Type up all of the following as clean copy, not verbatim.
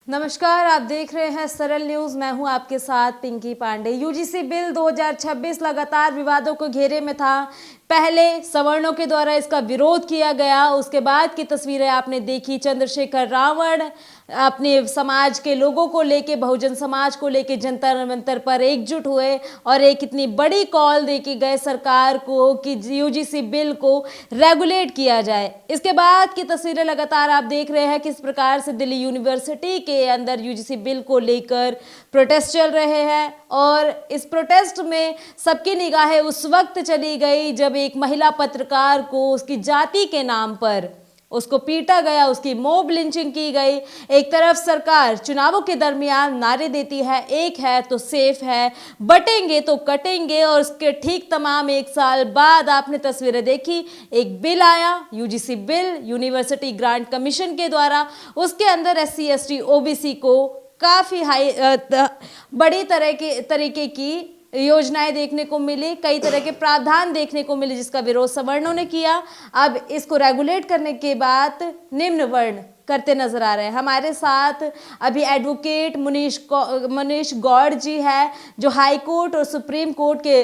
नमस्कार, आप देख रहे हैं सरल न्यूज। मैं हूं आपके साथ पिंकी पांडे। यूजीसी बिल 2026 लगातार विवादों के घेरे में था। पहले सवर्णों के द्वारा इसका विरोध किया गया, उसके बाद की तस्वीरें आपने देखी। चंद्रशेखर रावण अपने समाज के लोगों को लेके, बहुजन समाज को लेके जंतर मंतर पर एकजुट हुए और एक इतनी बड़ी कॉल दे के गए सरकार को कि यूजीसी बिल को रेगुलेट किया जाए। इसके बाद की तस्वीरें लगातार आप देख रहे हैं किस प्रकार से दिल्ली यूनिवर्सिटी के अंदर यूजीसी बिल को लेकर प्रोटेस्ट चल रहे हैं। और इस प्रोटेस्ट में सबकी निगाहें उस वक्त चली गई जब एक महिला पत्रकार को उसकी जाति के नाम पर उसको पीटा गया, उसकी मॉब लिंचिंग की गई। एक तरफ सरकार चुनावों के दरमियान नारे देती है, एक है तो सेफ है, बटेंगे तो कटेंगे, और उसके ठीक तमाम एक साल बाद आपने तस्वीरें देखी, एक बिल आया, UGC bill, university grant commission के द्वारा। उसके अंदर एससी एसटी ओबीसी को काफ़ी बड़ी तरीके की योजनाएं देखने को मिली, कई तरह के प्रावधान देखने को मिले जिसका विरोध सवर्णों ने किया। अब इसको रेगुलेट करने के बाद निम्न वर्ण करते नजर आ रहे हैं। हमारे साथ अभी एडवोकेट मनीष गौड़ जी है, जो हाई कोर्ट और सुप्रीम कोर्ट के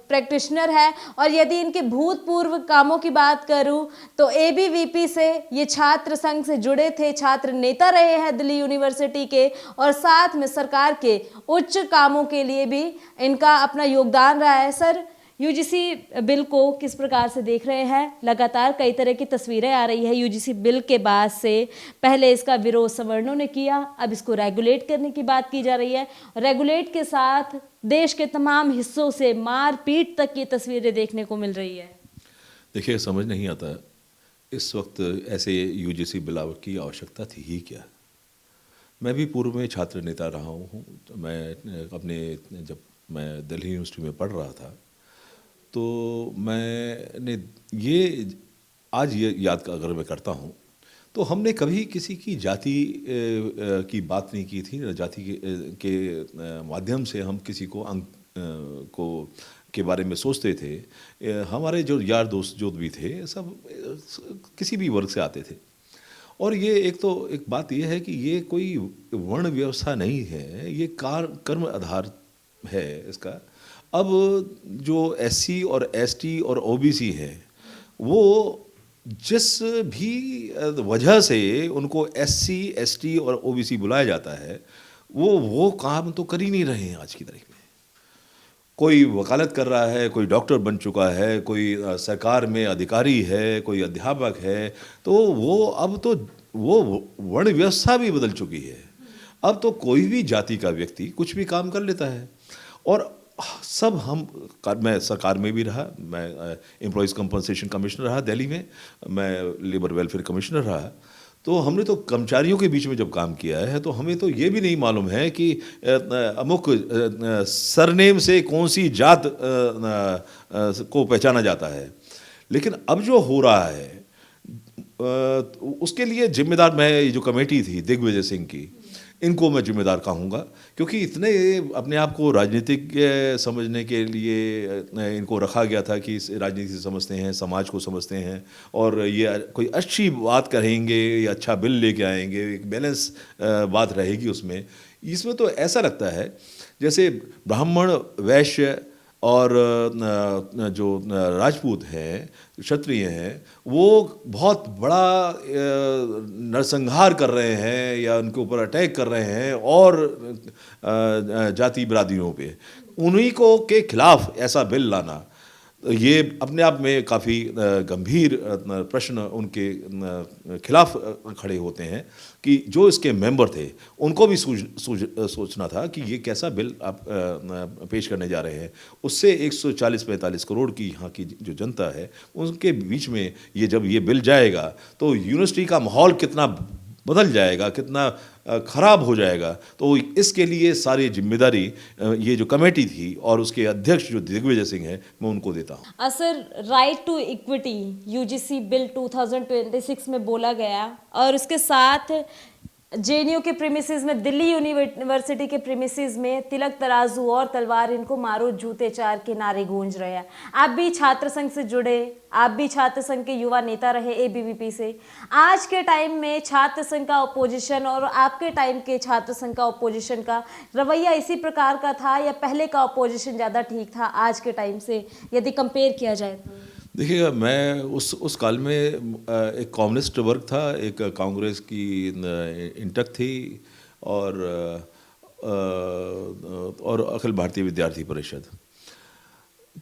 प्रैक्टिशनर है। और यदि इनके भूतपूर्व कामों की बात करूं तो एबीवीपी से ये छात्र संघ से जुड़े थे, छात्र नेता रहे हैं दिल्ली यूनिवर्सिटी के, और साथ में सरकार के उच्च कामों के लिए भी इनका अपना योगदान रहा है। सर, यूजीसी बिल को किस प्रकार से देख रहे हैं? लगातार कई तरह की तस्वीरें आ रही है यूजीसी बिल के बाद से। पहले इसका विरोध सवर्णों ने किया, अब इसको रेगुलेट करने की बात की जा रही है। रेगुलेट के साथ देश के तमाम हिस्सों से मारपीट तक की तस्वीरें देखने को मिल रही है। देखिए, समझ नहीं आता इस वक्त ऐसे यूजीसी बिल की आवश्यकता थी ही क्या। मैं भी पूर्व में छात्र नेता रहा हूँ। जब मैं दिल्ली यूनिवर्सिटी में पढ़ रहा था तो मैंने ये याद अगर मैं करता हूँ तो हमने कभी किसी की जाति की बात नहीं की थी। जाति के माध्यम से हम किसी को के बारे में सोचते थे। हमारे जो यार दोस्त जो भी थे सब किसी भी वर्ग से आते थे। और ये एक बात ये है कि ये कोई वर्ण व्यवस्था नहीं है, ये कर्म आधार है इसका। अब जो एससी और एसटी और ओबीसी है, वो जिस भी वजह से उनको एससी एसटी और ओबीसी बुलाया जाता है, वो काम तो कर ही नहीं रहे हैं आज की तारीख में। कोई वकालत कर रहा है, कोई डॉक्टर बन चुका है, कोई सरकार में अधिकारी है, कोई अध्यापक है, तो वो वर्ण व्यवस्था भी बदल चुकी है। अब तो कोई भी जाति का व्यक्ति कुछ भी काम कर लेता है। और सब मैं सरकार में भी रहा, मैं एम्प्लॉयज़ कंपनसेशन कमिश्नर रहा दिल्ली में, मैं लेबर वेलफेयर कमिश्नर रहा। तो हमने तो कर्मचारियों के बीच में जब काम किया है तो हमें तो ये भी नहीं मालूम है कि अमुक सरनेम से कौन सी जात को पहचाना जाता है। लेकिन अब जो हो रहा है उसके लिए जिम्मेदार मैं, जो कमेटी थी दिग्विजय सिंह की, इनको मैं जिम्मेदार कहूँगा, क्योंकि इतने अपने आप को राजनीतिक समझने के लिए इनको रखा गया था कि राजनीति से समझते हैं, समाज को समझते हैं, और ये कोई अच्छी बात करेंगे या अच्छा बिल लेके आएंगे, एक बैलेंस बात रहेगी उसमें। इसमें तो ऐसा लगता है जैसे ब्राह्मण, वैश्य और जो राजपूत हैं, क्षत्रिय हैं, वो बहुत बड़ा नरसंहार कर रहे हैं या उनके ऊपर अटैक कर रहे हैं, और जाति बिरादरियों पे उन्हीं को के खिलाफ ऐसा बिल लाना, ये अपने आप में काफ़ी गंभीर प्रश्न उनके खिलाफ खड़े होते हैं कि जो इसके मेंबर थे उनको भी सोचना था कि ये कैसा बिल आप पेश करने जा रहे हैं। उससे 140-45 करोड़ की यहाँ की जो जनता है उनके बीच में जब ये बिल जाएगा तो यूनिवर्सिटी का माहौल कितना बदल जाएगा, कितना खराब हो जाएगा। तो इसके लिए सारी जिम्मेदारी ये जो कमेटी थी और उसके अध्यक्ष जो दिग्विजय सिंह है, मैं उनको देता हूँ। Sir, right to equity UGC bill 2026 में बोला गया, और उसके साथ जेएनयू के प्रीमिसेस में, दिल्ली यूनिवर्सिटी के प्रीमिसेस में तिलक तराजू और तलवार, इनको मारो जूते चार के नारे गूंज रहे हैं। आप भी छात्र संघ से जुड़े, आप भी छात्र संघ के युवा नेता रहे एबीवीपी से। आज के टाइम में छात्र संघ का अपोजिशन और आपके टाइम के छात्र संघ का अपोजिशन का रवैया इसी प्रकार का था, या पहले का अपोजिशन ज़्यादा ठीक था आज के टाइम से, यदि कंपेयर किया जाए तो? देखिएगा, मैं उस काल में एक कम्युनिस्ट वर्ग था, एक कांग्रेस की इंटक थी, और अखिल भारतीय विद्यार्थी परिषद,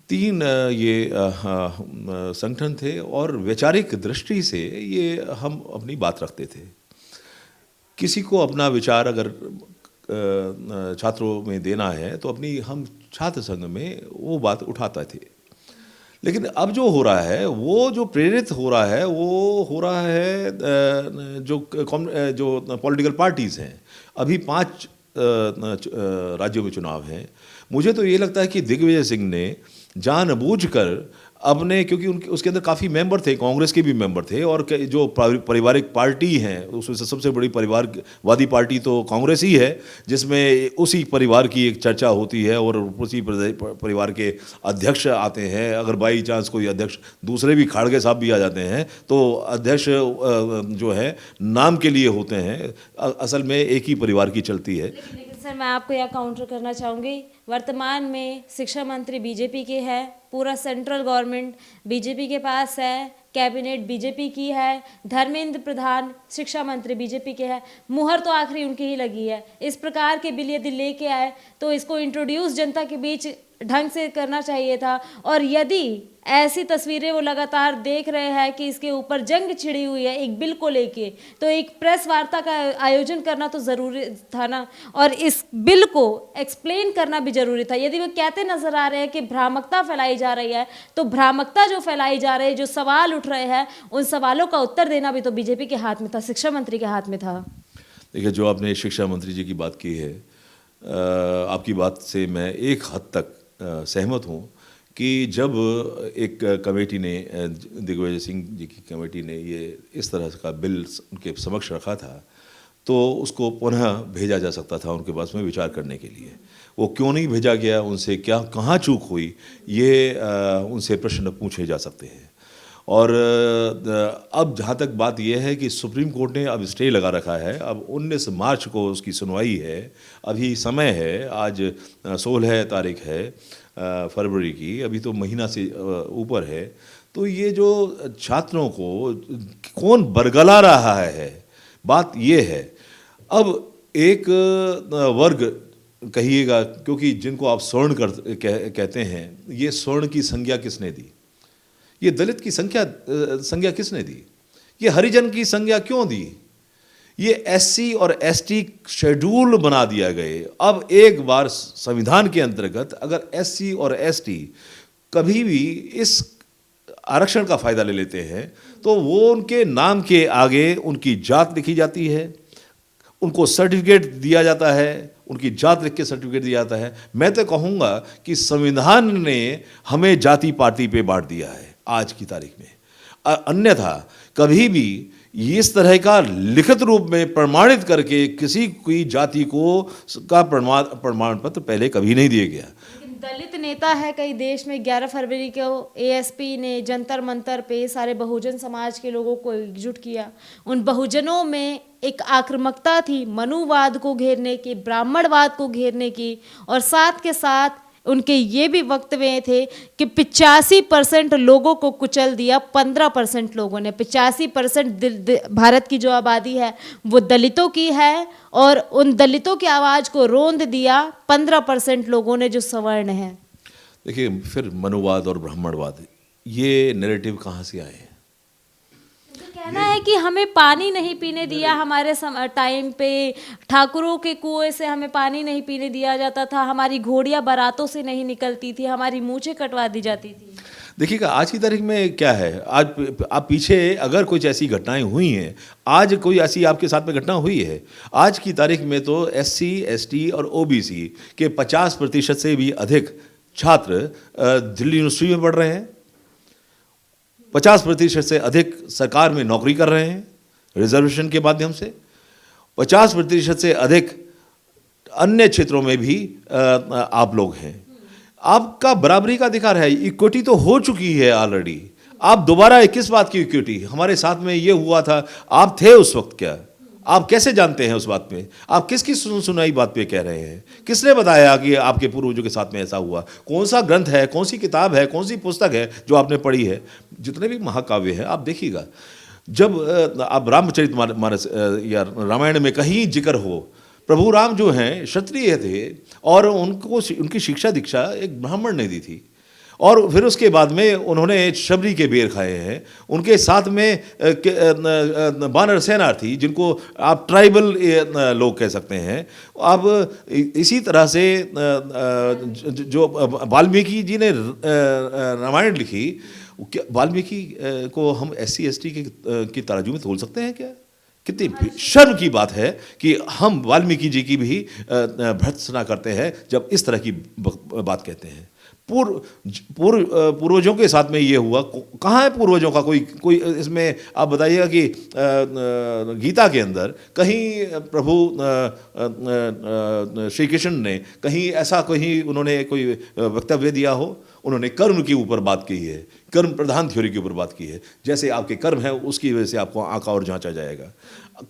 तीन ये संगठन थे, और वैचारिक दृष्टि से ये हम अपनी बात रखते थे। किसी को अपना विचार अगर छात्रों में देना है तो अपनी हम छात्र संघ में वो बात उठाते थे। लेकिन अब जो हो रहा है, वो जो प्रेरित हो रहा है, वो हो रहा है जो पॉलिटिकल पार्टीज़ हैं। अभी 5 राज्यों में चुनाव हैं। मुझे तो ये लगता है कि दिग्विजय सिंह ने जानबूझकर अपने, क्योंकि उनके उसके अंदर काफ़ी मेंबर थे, कांग्रेस के भी मेंबर थे, और जो पारिवारिक पार्टी हैं उसमें से सबसे बड़ी परिवारवादी पार्टी तो कांग्रेस ही है, जिसमें उसी परिवार की एक चर्चा होती है और उसी परिवार के अध्यक्ष आते हैं। अगर बाई चांस कोई अध्यक्ष, दूसरे भी खाड़गे साहब भी आ जाते हैं, तो अध्यक्ष जो है नाम के लिए होते हैं, असल में एक ही परिवार की चलती है। लेकिन सर, मैं आपको यह काउंटर करना चाहूँगी, वर्तमान में शिक्षा मंत्री बीजेपी के है, पूरा सेंट्रल गवर्नमेंट बीजेपी के पास है, कैबिनेट बीजेपी की है, धर्मेंद्र प्रधान शिक्षा मंत्री बीजेपी के है, मुहर तो आखिरी उनकी ही लगी है। इस प्रकार के बिल यदि लेके आए तो इसको इंट्रोड्यूस जनता के बीच ढंग से करना चाहिए था। और यदि ऐसी तस्वीरें वो लगातार देख रहे हैं कि इसके ऊपर जंग छिड़ी हुई है एक बिल को लेके, तो एक प्रेस वार्ता का आयोजन करना तो ज़रूरी था ना, और इस बिल को एक्सप्लेन करना भी ज़रूरी था। यदि वो कहते नज़र आ रहे हैं कि भ्रामकता फैलाई जा रही है, तो भ्रामकता जो फैलाई जा रही है, जो सवाल उठ रहे हैं, उन सवालों का उत्तर देना भी तो बीजेपी के हाथ में था, शिक्षा मंत्री के हाथ में था। देखिए, जो आपने शिक्षा मंत्री जी की बात की है, आपकी बात से मैं एक हद तक सहमत हूँ कि जब एक कमेटी ने, दिग्विजय सिंह जी की कमेटी ने ये इस तरह का बिल उनके समक्ष रखा था, तो उसको पुनः भेजा जा सकता था उनके पास में विचार करने के लिए। वो क्यों नहीं भेजा गया, उनसे क्या कहाँ चूक हुई, ये उनसे प्रश्न पूछे जा सकते हैं। और अब जहाँ तक बात यह है कि सुप्रीम कोर्ट ने अब स्टे लगा रखा है, अब 19 मार्च को उसकी सुनवाई है, अभी समय है, आज 16 तारीख है फरवरी की, अभी तो महीना से ऊपर है। तो ये जो छात्रों को कौन बरगला रहा है, बात ये है। अब एक वर्ग कहिएगा, क्योंकि जिनको आप स्वर्ण कहते हैं, ये स्वर्ण की संज्ञा किसने दी? ये दलित की संज्ञा किसने दी? ये हरिजन की संज्ञा क्यों दी? ये एससी और एसटी शेड्यूल बना दिया गए। अब एक बार संविधान के अंतर्गत अगर एससी और एसटी कभी भी इस आरक्षण का फायदा ले लेते हैं, तो वो उनके नाम के आगे उनकी जात लिखी जाती है, उनको सर्टिफिकेट दिया जाता है, उनकी जात लिख के सर्टिफिकेट दिया जाता है। मैं तो कहूँगा कि संविधान ने हमें जाति पाति पे बांट दिया है आज की तारीख में। अन्यथा कभी भी इस तरह का लिखित रूप में प्रमाणित करके किसी की जाति को का प्रमाण पत्र पहले कभी नहीं दिया गया। दलित नेता है कई देश में, 11 फरवरी को एएसपी ने जंतर मंतर पे सारे बहुजन समाज के लोगों को एकजुट किया। उन बहुजनों में एक आक्रामकता थी मनुवाद को घेरने की, ब्राह्मणवाद को घेरने की, और साथ के साथ उनके ये भी वक्तव्य थे कि 85% लोगों को कुचल दिया 15% लोगों ने। 85% भारत की जो आबादी है वो दलितों की है, और उन दलितों की आवाज़ को रोंद दिया 15% लोगों ने जो सवर्ण है। देखिए, फिर मनुवाद और ब्राह्मणवाद, ये नैरेटिव कहाँ से आए हैं? कहना है कि हमें पानी नहीं पीने दिया, हमारे टाइम पे ठाकुरों के कुएं से हमें पानी नहीं पीने दिया जाता था, हमारी घोड़ियां बारातों से नहीं निकलती थी, हमारी मूछें कटवा दी जाती थी। देखिएगा, आज की तारीख में क्या है, आज आप पीछे अगर कुछ ऐसी घटनाएं हुई हैं, आज कोई ऐसी आपके साथ में घटना हुई है, आज की तारीख में तो एससी, एसटी और ओबीसी के 50% से भी अधिक छात्र दिल्ली यूनिवर्सिटी में पढ़ रहे हैं। 50% से अधिक सरकार में नौकरी कर रहे हैं रिजर्वेशन के माध्यम से। 50% से अधिक अन्य क्षेत्रों में भी आप लोग हैं। आपका बराबरी का अधिकार है, इक्विटी तो हो चुकी है ऑलरेडी। आप दोबारा किस बात की इक्विटी? हमारे साथ में ये हुआ था, आप थे उस वक्त क्या? आप कैसे जानते हैं उस बात में? आप किसकी सुनाई बात पे कह रहे हैं? किसने बताया कि आपके पूर्वजों के साथ में ऐसा हुआ? कौन सा ग्रंथ है, कौन सी किताब है, कौन सी पुस्तक है जो आपने पढ़ी है? जितने भी महाकाव्य हैं आप देखिएगा, जब आप रामचरितमानस या रामायण में कहीं जिक्र हो, प्रभु राम जो हैं क्षत्रिय थे और उनको उनकी शिक्षा दीक्षा एक ब्राह्मण ने दी थी, और फिर उसके बाद में उन्होंने शबरी के बेर खाए हैं। उनके साथ में बानर सेना थी, जिनको आप ट्राइबल लोग कह सकते हैं। अब इसी तरह से जो वाल्मीकि जी ने रामायण लिखी, वाल्मीकि को हम SC ST की तराजू में तोल सकते हैं क्या? कितनी शर्म की बात है कि हम वाल्मीकि जी की भी भर्त्सना करते हैं जब इस तरह की बात कहते हैं। पूर्वजों के साथ में ये हुआ, कहाँ है पूर्वजों का कोई इसमें आप बताइएगा कि गीता के अंदर कहीं प्रभु श्री कृष्ण ने कहीं ऐसा उन्होंने कोई वक्तव्य दिया हो? उन्होंने कर्म के ऊपर बात की है, कर्म प्रधान थ्योरी के ऊपर बात की है। जैसे आपके कर्म है उसकी वजह से आपको आंका और जांचा जाएगा।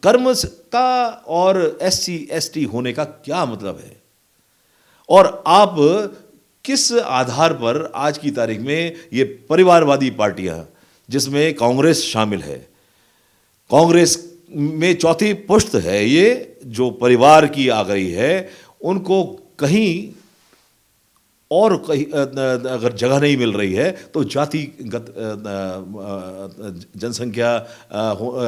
कर्म का और SC ST होने का क्या मतलब है? और आप किस आधार पर आज की तारीख में ये परिवारवादी पार्टियां, जिसमें कांग्रेस शामिल है, कांग्रेस में चौथी पुश्त है, ये जो परिवार की आ गई है, उनको कहीं और कहीं अगर जगह नहीं मिल रही है तो जातिगत जनसंख्या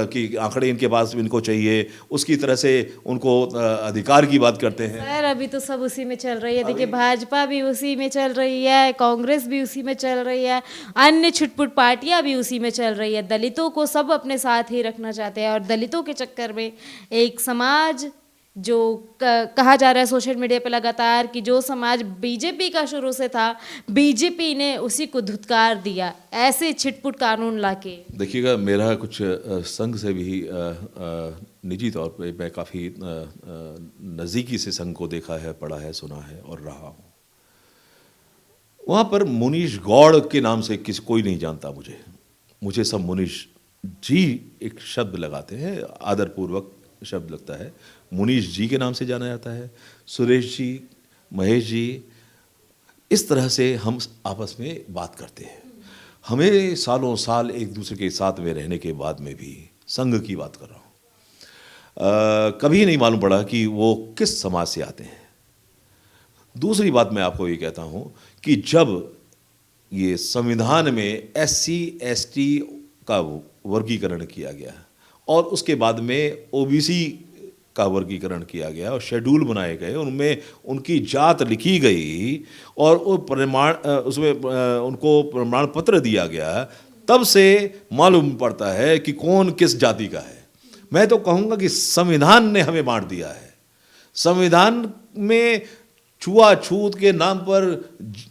की आंकड़े इनके पास इनको चाहिए, उसकी तरह से उनको अधिकार की बात करते हैं। सर अभी तो सब उसी में चल रही है। देखिए भाजपा भी उसी में चल रही है, कांग्रेस भी उसी में चल रही है, अन्य छुटपुट पार्टियां भी उसी में चल रही है। दलितों को सब अपने साथ ही रखना चाहते हैं और दलितों के चक्कर में एक समाज जो कहा जा रहा है सोशल मीडिया पे लगातार कि जो समाज बीजेपी का शुरू से था, बीजेपी ने उसी को धुतकार दिया ऐसे छिटपुट कानून लाके। देखिएगा, मेरा कुछ संघ से भी निजी तौर पे मैं काफ़ी नज़दीकी से संघ को देखा है, पढ़ा है, सुना है और रहा हूँ। वहाँ पर मुनीश गौड़ के नाम से कोई नहीं जानता। मुझे सब मुनीश जी एक शब्द लगाते हैं, आदरपूर्वक शब्द लगता है, मुनीश जी के नाम से जाना जाता है। सुरेश जी, महेश जी, इस तरह से हम आपस में बात करते हैं। हमें सालों साल एक दूसरे के साथ में रहने के बाद में भी, संघ की बात कर रहा हूँ, कभी नहीं मालूम पड़ा कि वो किस समाज से आते हैं। दूसरी बात मैं आपको ये कहता हूँ कि जब ये संविधान में SC ST का वर्गीकरण किया गया और उसके बाद में OBC का वर्गीकरण किया गया और शेड्यूल बनाए गए, उनमें उनकी जात लिखी गई और वो उसमें उनको प्रमाण पत्र दिया गया, तब से मालूम पड़ता है कि कौन किस जाति का है। मैं तो कहूँगा कि संविधान ने हमें बांट दिया है। संविधान में छुआछूत के नाम पर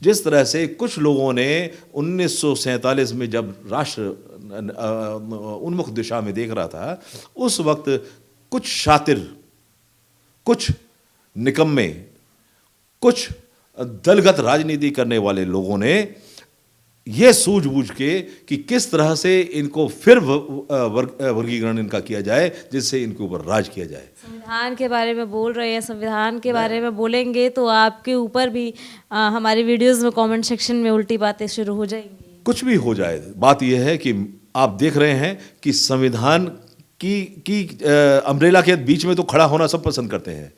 जिस तरह से कुछ लोगों ने 1947 में जब राष्ट्र उन्मुख दिशा में देख रहा था, उस वक्त कुछ शातिर, कुछ निकम्मे, कुछ दलगत राजनीति करने वाले लोगों ने यह सूझबूझ के कि किस तरह से इनको फिर वर्गीकरण इनका किया जाए जिससे इनके ऊपर राज किया जाए। संविधान के बारे में बोल रहे हैं, संविधान के बारे में बोलेंगे तो आपके ऊपर भी हमारी वीडियोस में कमेंट सेक्शन में उल्टी बातें शुरू हो जाएंगी। कुछ भी हो जाए, बात यह है कि आप देख रहे हैं कि संविधान की अम्ब्रेला के बीच में तो खड़ा होना सब पसंद करते हैं,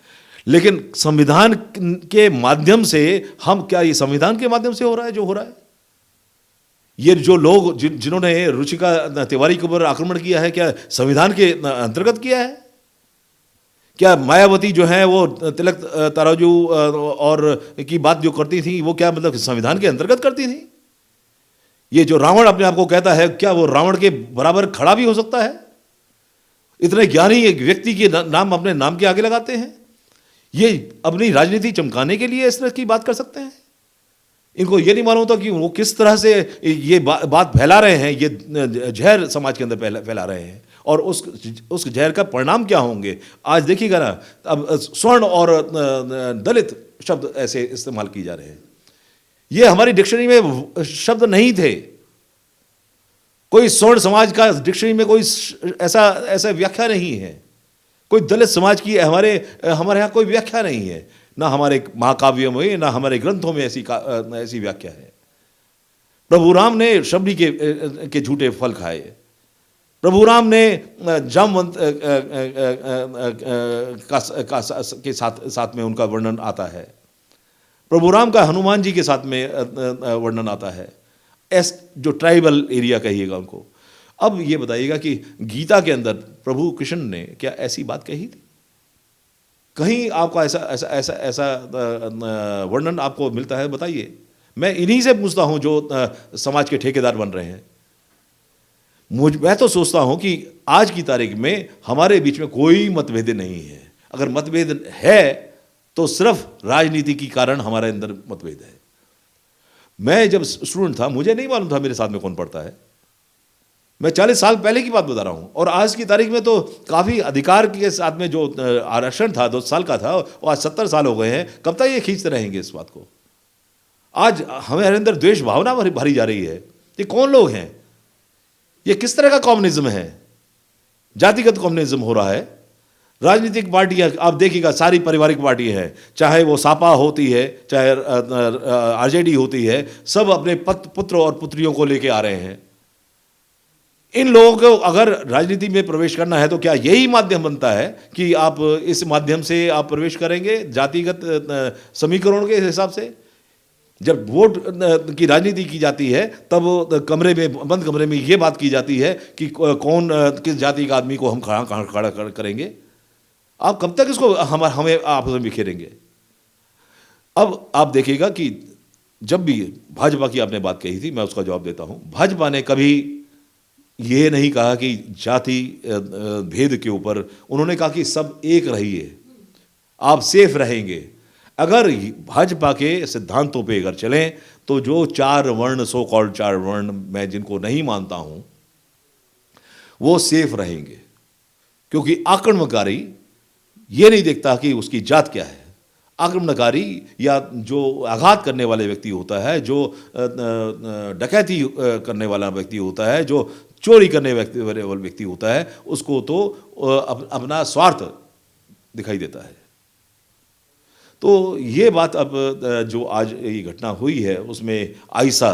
लेकिन संविधान के माध्यम से हम, क्या ये संविधान के माध्यम से हो रहा है जो हो रहा है? ये जो लोग जिन्होंने रुचिका तिवारी के ऊपर आक्रमण किया है, क्या संविधान के अंतर्गत किया है? क्या मायावती जो है वो तिलक तराजू और की बात जो करती थी, वो क्या मतलब संविधान के अंतर्गत करती थी? ये जो रावण अपने आप को कहता है, क्या वो रावण के बराबर खड़ा भी हो सकता है? इतने ज्ञानी एक व्यक्ति के नाम अपने नाम के आगे लगाते हैं। ये अपनी राजनीति चमकाने के लिए इस तरह की बात कर सकते हैं। इनको ये नहीं मालूम होता कि वो किस तरह से ये बात फैला रहे हैं, ये जहर समाज के अंदर फैला रहे हैं और उस जहर का परिणाम क्या होंगे आज देखिएगा ना। अब स्वर्ण और दलित शब्द ऐसे इस्तेमाल किए जा रहे हैं, ये हमारी डिक्शनरी में शब्द नहीं थे। कोई स्वर्ण समाज का डिक्शनरी में कोई ऐसा व्याख्या नहीं है, कोई दलित समाज की हमारे यहाँ कोई व्याख्या नहीं है, ना हमारे महाकाव्यों में ना हमारे ग्रंथों में ऐसी व्याख्या है। प्रभु राम ने शबरी के झूठे फल खाए, प्रभु राम ने जामवंत के साथ में उनका वर्णन आता है, प्रभु राम का हनुमान जी के साथ में वर्णन आता है, जो ट्राइबल एरिया कहिएगा उनको। अब ये बताइएगा कि गीता के अंदर प्रभु कृष्ण ने क्या ऐसी बात कही थी? कहीं आपको ऐसा वर्णन आपको मिलता है? बताइए। मैं इन्हीं से पूछता हूं जो समाज के ठेकेदार बन रहे हैं। मैं तो सोचता हूं कि आज की तारीख में हमारे बीच में कोई मतभेद नहीं है। अगर मतभेद है तो सिर्फ राजनीति के कारण हमारे अंदर मतभेद है। मैं जब स्टूडेंट था मुझे नहीं मालूम था मेरे साथ में कौन पढ़ता है। मैं 40 साल पहले की बात बता रहा हूं, और आज की तारीख में तो काफ़ी अधिकार के साथ में जो आरक्षण था 2 साल का था, और आज 70 साल हो गए हैं। कब तक ये खींचते रहेंगे इस बात को? आज हमारे अंदर द्वेष भावना भरी जा रही है। ये कौन लोग हैं? ये किस तरह का कम्युनिज्म है? जातिगत कम्युनिज्म हो रहा है। राजनीतिक पार्टियां आप देखिएगा, सारी पारिवारिक पार्टी है, चाहे वो सापा होती है, चाहे आरजेडी होती है, सब अपने पुत्र और पुत्रियों को लेके आ रहे हैं। इन लोगों को अगर राजनीति में प्रवेश करना है तो क्या यही माध्यम बनता है कि आप इस माध्यम से आप प्रवेश करेंगे जातिगत समीकरण के हिसाब से? जब वोट की राजनीति की जाती है तब बंद कमरे में ये बात की जाती है कि कौन किस जाति का आदमी को हम खड़ा करेंगे। आप कब तक इसको हमें आपस में बिखेरेंगे? अब आप देखिएगा कि जब भी भाजपा की आपने बात कही थी, मैं उसका जवाब देता हूं। भाजपा ने कभी ये नहीं कहा कि जाति भेद के ऊपर, उन्होंने कहा कि सब एक रहिए, आप सेफ रहेंगे। अगर भाजपा के सिद्धांतों पे अगर चलें तो जो 4 वर्ण, सो कॉल्ड 4 वर्ण, मैं जिनको नहीं मानता हूं, वो सेफ रहेंगे। क्योंकि आक्रमणकारी ये नहीं देखता कि उसकी जात क्या है। आक्रमणकारी या जो आघात करने वाले व्यक्ति होता है, जो डकैती करने वाला व्यक्ति होता है, जो चोरी करने वाला व्यक्ति होता है, उसको तो अपना स्वार्थ दिखाई देता है। तो ये बात अब जो आज ये घटना हुई है उसमें आयशा,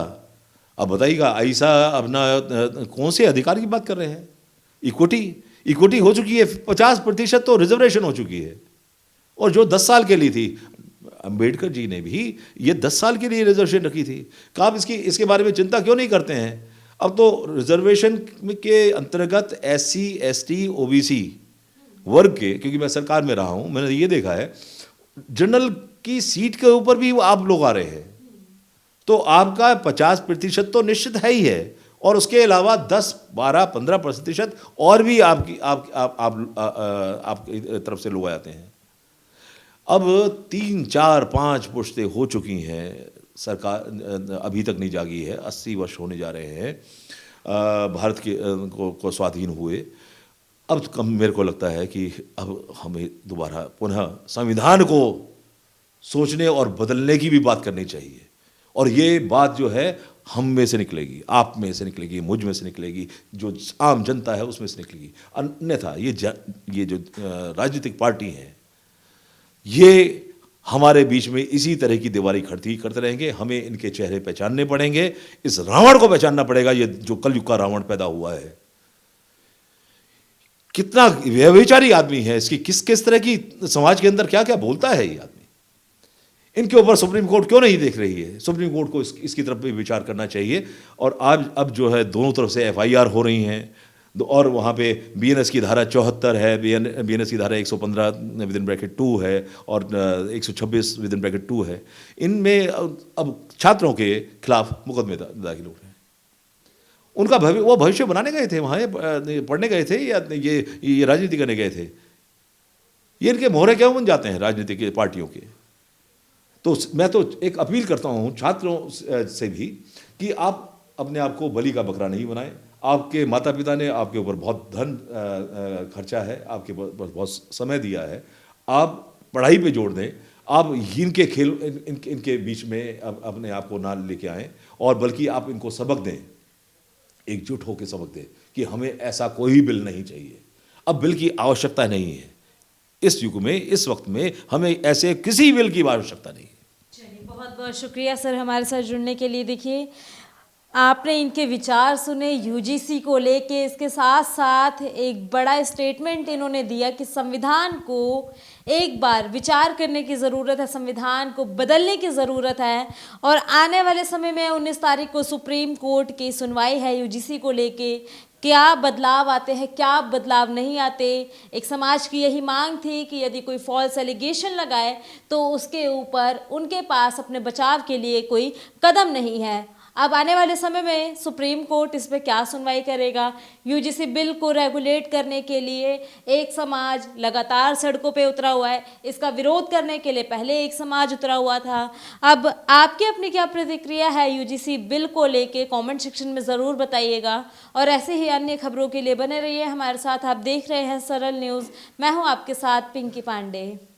अब बताइएगा आयशा अपना कौन से अधिकार की बात कर रहे हैं? इक्विटी हो चुकी है, 50% तो रिजर्वेशन हो चुकी है। और जो 10 साल के लिए थी, अंबेडकर जी ने भी ये 10 साल के लिए रिजर्वेशन रखी थी। क्या आप इसके बारे में चिंता क्यों नहीं करते हैं? अब तो रिजर्वेशन के अंतर्गत SC, ST, OBC वर्ग के, क्योंकि मैं सरकार में रहा हूं, मैंने ये देखा है जनरल की सीट के ऊपर भी आप लोग आ रहे हैं, तो आपका 50% तो निश्चित है ही है, और उसके अलावा 10, 12, 15% और भी आपकी तरफ से लोग आते हैं। अब 3, 4, 5 पुश्तें हो चुकी हैं, सरकार अभी तक नहीं जागी है। 80 वर्ष होने जा रहे हैं भारत के को स्वाधीन हुए। अब मेरे को लगता है कि अब हमें दोबारा पुनः संविधान को सोचने और बदलने की भी बात करनी चाहिए। और ये बात जो है हम में से निकलेगी, आप में से निकलेगी, मुझ में से निकलेगी, जो आम जनता है उसमें से निकलेगी। अन्यथा ये जो राजनीतिक पार्टी हैं, ये हमारे बीच में इसी तरह की दीवारी खड़ी करते रहेंगे। हमें इनके चेहरे पहचानने पड़ेंगे, इस रावण को पहचानना पड़ेगा, ये जो कलयुग का रावण पैदा हुआ है। कितना व्यभिचारी आदमी है, इसकी किस तरह की समाज के अंदर क्या क्या बोलता है ये आदमी। इनके ऊपर सुप्रीम कोर्ट क्यों नहीं देख रही है? सुप्रीम कोर्ट को इसकी तरफ भी विचार करना चाहिए। और आज अब जो है दोनों तरफ से FIR हो रही हैं, और वहाँ पे BNS की धारा 74 है, BNS की धारा 115(2) है, और 126 (2) है। इनमें अब छात्रों के खिलाफ मुकदमे दाखिल हो रहे हैं। उनका वो भविष्य बनाने गए थे, वहाँ पढ़ने गए थे, या ये राजनीति करने गए थे? ये इनके मोहरे क्यों बन जाते हैं राजनीतिक पार्टियों के? तो मैं तो एक अपील करता हूँ छात्रों से भी कि आप अपने आप को बलि का बकरा नहीं बनाएं। आपके माता पिता ने आपके ऊपर बहुत धन खर्चा है, आपके ऊपर बहुत समय दिया है। आप पढ़ाई पे जोड़ दें, आप इनके खेल इनके बीच में अपने आप को ना लेके आएँ, और बल्कि आप इनको सबक दें, एकजुट होकर सबक दें कि हमें ऐसा कोई बिल नहीं चाहिए। अब बिल की आवश्यकता नहीं है। इस युग में, इस वक्त में हमें ऐसे किसी बिल की आवश्यकता नहीं है। चलिए, बहुत बहुत शुक्रिया सर हमारे साथ जुड़ने के लिए। देखिए, आपने इनके विचार सुने यूजीसी को लेके, इसके साथ साथ एक बड़ा स्टेटमेंट इन्होंने दिया कि संविधान को एक बार विचार करने की ज़रूरत है, संविधान को बदलने की ज़रूरत है, और आने वाले समय में 19 तारीख को सुप्रीम कोर्ट की सुनवाई है यूजीसी को लेके। क्या बदलाव आते हैं, क्या बदलाव नहीं आते। एक समाज की यही मांग थी कि यदि कोई फॉल्स एलिगेशन लगाए तो उसके ऊपर उनके पास अपने बचाव के लिए कोई कदम नहीं है। अब आने वाले समय में सुप्रीम कोर्ट इस पर क्या सुनवाई करेगा। यूजीसी बिल को रेगुलेट करने के लिए एक समाज लगातार सड़कों पे उतरा हुआ है, इसका विरोध करने के लिए पहले एक समाज उतरा हुआ था। अब आपकी अपनी क्या प्रतिक्रिया है यूजीसी बिल को लेके, कमेंट सेक्शन में ज़रूर बताइएगा, और ऐसे ही अन्य खबरों के लिए बने रहिए हमारे साथ। आप देख रहे हैं सरल न्यूज़, मैं हूँ आपके साथ पिंकी पांडे।